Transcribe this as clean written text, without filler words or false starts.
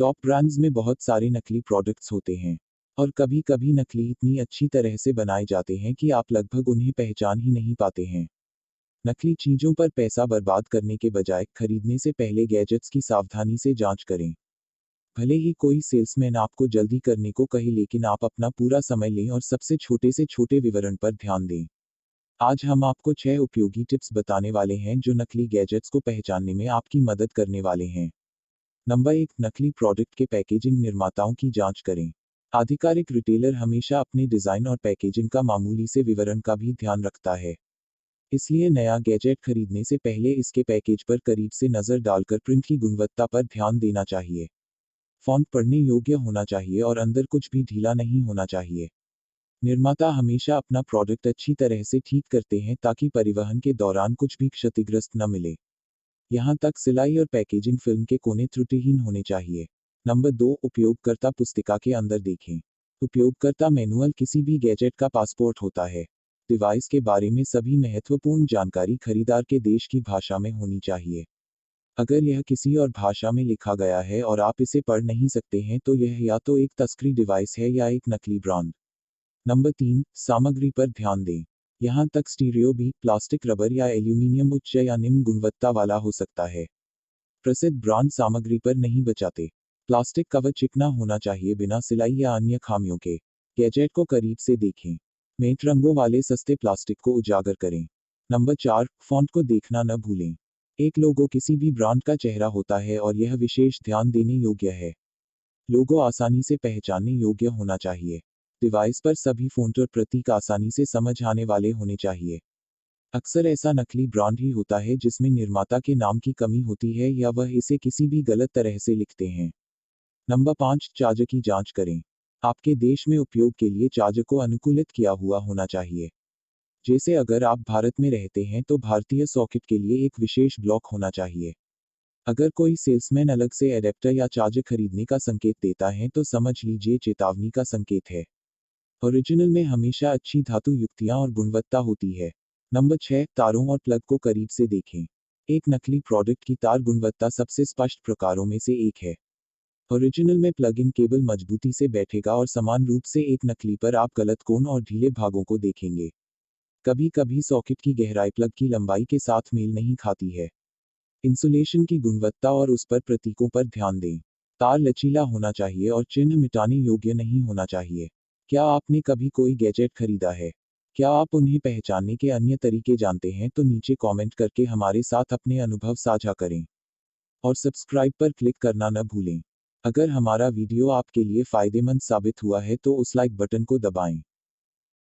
Top brands में बहुत सारे नकली प्रोडक्ट्स होते हैं और कभी-कभी नकली इतनी अच्छी तरह से बनाए जाते हैं कि आप लगभग उन्हें पहचान ही नहीं पाते हैं। नकली चीजों पर पैसा बर्बाद करने के बजाय खरीदने से पहले गैजेट्स की सावधानी से जांच करें। भले ही कोई सेल्समैन आपको जल्दी करने को कहे, लेकिन आप अपना पूरा समय लें और सबसे छोटे से छोटे विवरण पर ध्यान दें। आज हम आपको 6 उपयोगी टिप्स बताने वाले हैं जो नकली गैजेट्स को पहचानने में आपकी मदद करने वाले हैं। नंबर 1, नकली प्रोडक्ट के पैकेजिंग। निर्माताओं की जांच करें। आधिकारिक रिटेलर हमेशा अपने डिजाइन और पैकेजिंग का मामूली से विवरण का भी ध्यान रखता है। इसलिए नया गैजेट खरीदने से पहले इसके पैकेज पर करीब से नजर डालकर प्रिंट की गुणवत्ता पर ध्यान देना चाहिए। फॉन्ट पढ़ने योग्य होना चाहिए और अंदर कुछ भी ढीला नहीं होना चाहिए। निर्माता हमेशा अपना प्रोडक्ट अच्छी तरह से ठीक करते हैं ताकि परिवहन के दौरान कुछ भी क्षतिग्रस्त न मिले। यहाँ तक सिलाई और पैकेजिंग फिल्म के कोने त्रुटिहीन होने चाहिए। नंबर 2, उपयोगकर्ता पुस्तिका के अंदर देखें। उपयोगकर्ता मैनुअल किसी भी गैजेट का पासपोर्ट होता है। डिवाइस के बारे में सभी महत्वपूर्ण जानकारी खरीदार के देश की भाषा में होनी चाहिए। अगर यह किसी और भाषा में लिखा गया है और आप इसे पढ़ नहीं सकते हैं तो यह या तो एक तस्करी डिवाइस है या एक नकली ब्रांड। नंबर 3, सामग्री पर ध्यान दें। यहाँ तक स्टीरियो भी प्लास्टिक, रबर या एल्यूमीनियम उच्च या निम्न गुणवत्ता वाला हो सकता है। प्रसिद्ध ब्रांड सामग्री पर नहीं बचाते। प्लास्टिक कवर चिकना होना चाहिए, बिना सिलाई या अन्य खामियों के। गैजेट को करीब से देखें। मेट रंगों वाले सस्ते प्लास्टिक को उजागर करें। नंबर 4, फॉन्ट को देखना न भूलें। एक लोगो किसी भी ब्रांड का चेहरा होता है और यह विशेष ध्यान देने योग्य है। लोगो आसानी से पहचानने योग्य होना चाहिए। डिवाइस पर सभी फ़ॉन्ट और प्रतीक आसानी से समझ आने वाले होने चाहिए। अक्सर ऐसा नकली ब्रांड ही होता है जिसमें निर्माता के नाम की कमी होती है या वह इसे किसी भी गलत तरह से लिखते हैं। नंबर 5, चार्जर की जांच करें। आपके देश में उपयोग के लिए चार्जर को अनुकूलित किया हुआ होना चाहिए। जैसे अगर आप भारत में रहते हैं तो भारतीय सॉकेट के लिए एक विशेष ब्लॉक होना चाहिए। अगर कोई सेल्समैन अलग से एडेप्टर या चार्जर खरीदने का संकेत देता है तो समझ लीजिए चेतावनी का संकेत है। ओरिजिनल में हमेशा अच्छी धातु युक्तियां और गुणवत्ता होती है। नंबर 6, तारों और प्लग को करीब से देखें। एक नकली प्रोडक्ट की तार गुणवत्ता सबसे स्पष्ट प्रकारों में से एक है। ओरिजिनल में प्लग इन केबल मजबूती से बैठेगा और समान रूप से एक नकली पर आप गलत कोण और ढीले भागों को देखेंगे। कभी कभी सॉकेट की गहराई प्लग की लंबाई के साथ मेल नहीं खाती है। इंसुलेशन की गुणवत्ता और उस पर प्रतीकों पर ध्यान दें। तार लचीला होना चाहिए और चिन्ह मिटाने योग्य नहीं होना चाहिए। क्या आपने कभी कोई गैजेट खरीदा है? क्या आप उन्हें पहचानने के अन्य तरीके जानते हैं? तो नीचे कमेंट करके हमारे साथ अपने अनुभव साझा करें और सब्सक्राइब पर क्लिक करना न भूलें। अगर हमारा वीडियो आपके लिए फायदेमंद साबित हुआ है तो उस लाइक बटन को दबाएं।